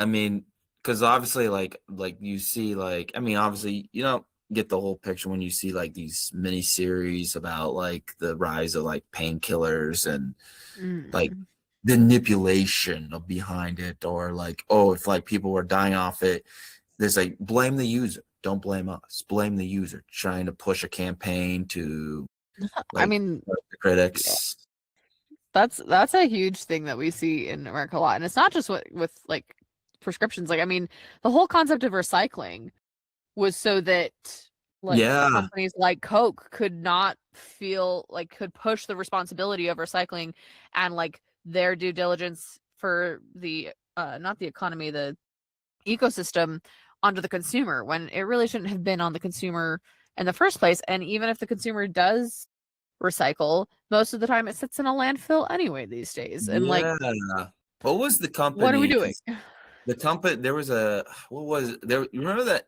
I mean, because obviously, like you see, like I mean, obviously, you don't get the whole picture when you see like these mini series about like the rise of like painkillers and like Mm. the manipulation of behind it, or like, oh, if like people were dying off it, there's like blame the user, don't blame us, blame the user, trying to push a campaign to I like mean, the yeah, critics. that's a huge thing that we see in America a lot, and it's not just with like prescriptions. Like, I mean, the whole concept of recycling was so that like Yeah, companies like Coke could not feel like could push the responsibility of recycling and like their due diligence for the not the economy, the ecosystem onto the consumer when it really shouldn't have been on the consumer in the first place. And even if the consumer does recycle, most of the time it sits in a landfill anyway these days. And like, yeah. What was the what are we company? doing? Because the company, there was a, what was there? You remember that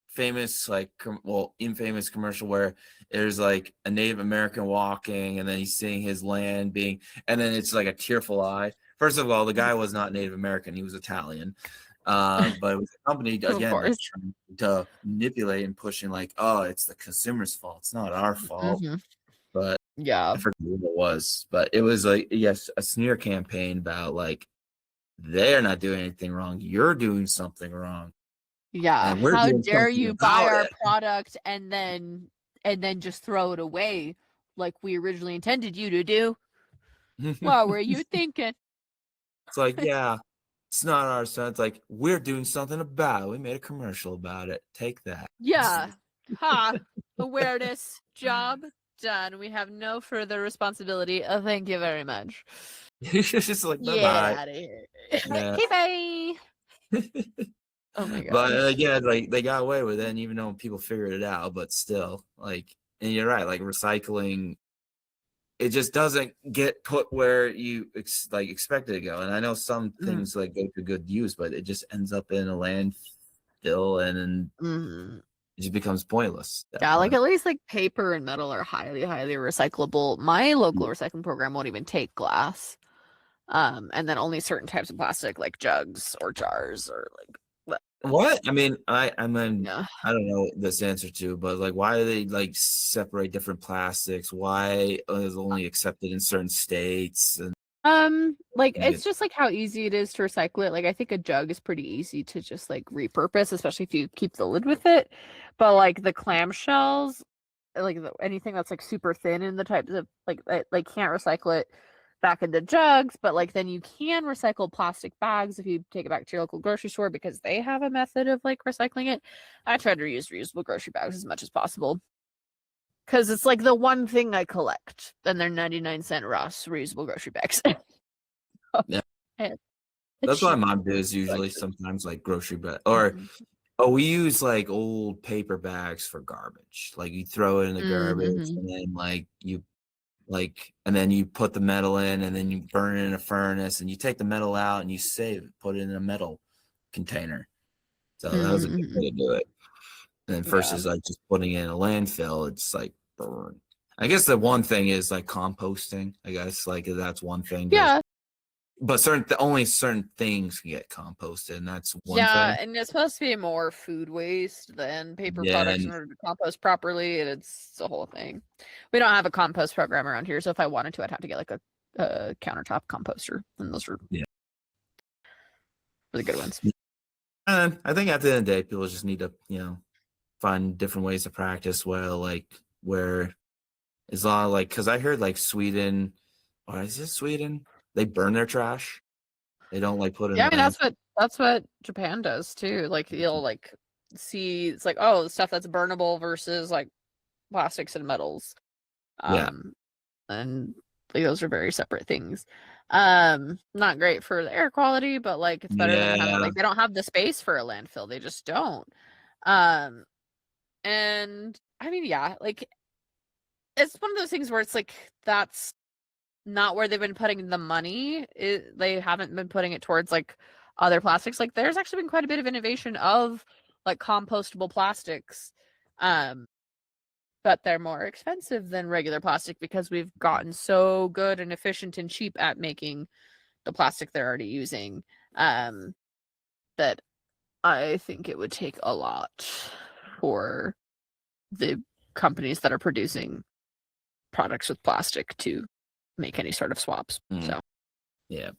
famous, like, well, infamous commercial where there's like a Native American walking, and then he's seeing his land being, and then it's like a tearful eye. First of all, the guy was not Native American; he was Italian. But it was a company Of again, like course. trying to manipulate and pushing, like, oh, it's the consumer's fault; it's not our fault. Hmm. But Yeah. I forget what it was, but it was like, yes, a smear campaign about like they're not doing anything wrong, you're doing something wrong, Yeah. and we're How doing dare something you buy about our it. product and then just throw it away like we originally intended you to do? What were you thinking? It's like, yeah, it's not our son. It's like, we're doing something about it. We made a commercial about it. Take that. Yeah. Ha. Awareness. Job done. We have no further responsibility. Oh, thank you very much. It's just like, bye Get bye. out of here. Yeah. Okay, bye. Oh my But gosh. again, like they got away with it, and even though people figured it out, but still, like, and you're right, like recycling, it just doesn't get put where you like expect it to go. And I know some Mm. things like go to good use, but it just ends up in a landfill, and then Mhm. it just becomes pointless at that Yeah, like point. at least like paper and metal are highly, highly recyclable. My local Yeah. recycling program won't even take glass. And then only certain types of plastic, like jugs or jars or like what? What? I mean, I mean, Yeah. I don't know this answer to, but like, why do they like separate different plastics? Why is it only accepted in certain states? And Like like, it's just like how easy it is to recycle it. Like I think a jug is pretty easy to just like repurpose, especially if you keep the lid with it. But like the clamshells, like anything that's like super thin in the types of like can't recycle it back into jugs, but like then you can recycle plastic bags if you take it back to your local grocery store because they have a method of like recycling it. I try to reuse reusable grocery bags as much as possible because it's like the one thing I collect. Then they're 99-cent Ross reusable grocery bags. yeah, And the that's what cheap my mom does usually. selection. Sometimes like grocery bag, or Mhm. oh, we use like old paper bags for garbage. Like you throw it in the garbage, Mhm. and then like you like, and then you put the metal in, and then you burn it in a furnace, and you take the metal out, and you save it, put it in a metal container. So that was a good Mhm. way to do it. And then Yeah. versus like just putting it in a landfill, it's like burn. I guess the one thing is like composting. I guess like that's one thing to, Yeah. but only certain things can get composted, and that's one Yeah, thing. and it's supposed to be more food waste than paper Yeah, products in and order to compost properly, and it's the whole thing. We don't have a compost program around here, so if I wanted to, I'd have to get like a countertop composter, and those are yeah. really good ones. And I think at the end of the day, people just need to, find different ways to practice well, like where it's a lot of like, because I heard like Sweden, or is it Sweden? They burn their trash. They don't like put it in Yeah, I the mean land. that's what Japan does too. Like you'll like see it's like, oh, the stuff that's burnable versus like plastics and metals. Yeah. Um, and like, those are very separate things. Not great for the air quality, but like it's better than having Yeah. like they don't have the space for a landfill. They just don't. Um, and I mean, yeah, like it's one of those things where it's like that's not where they've been putting the money. They haven't been putting it towards like other plastics. Like there's actually been quite a bit of innovation of like compostable plastics. Um, but they're more expensive than regular plastic because we've gotten so good and efficient and cheap at making the plastic they're already using. Um, that I think it would take a lot for the companies that are producing products with plastic to make any sort of swaps. Mm. So Yeah.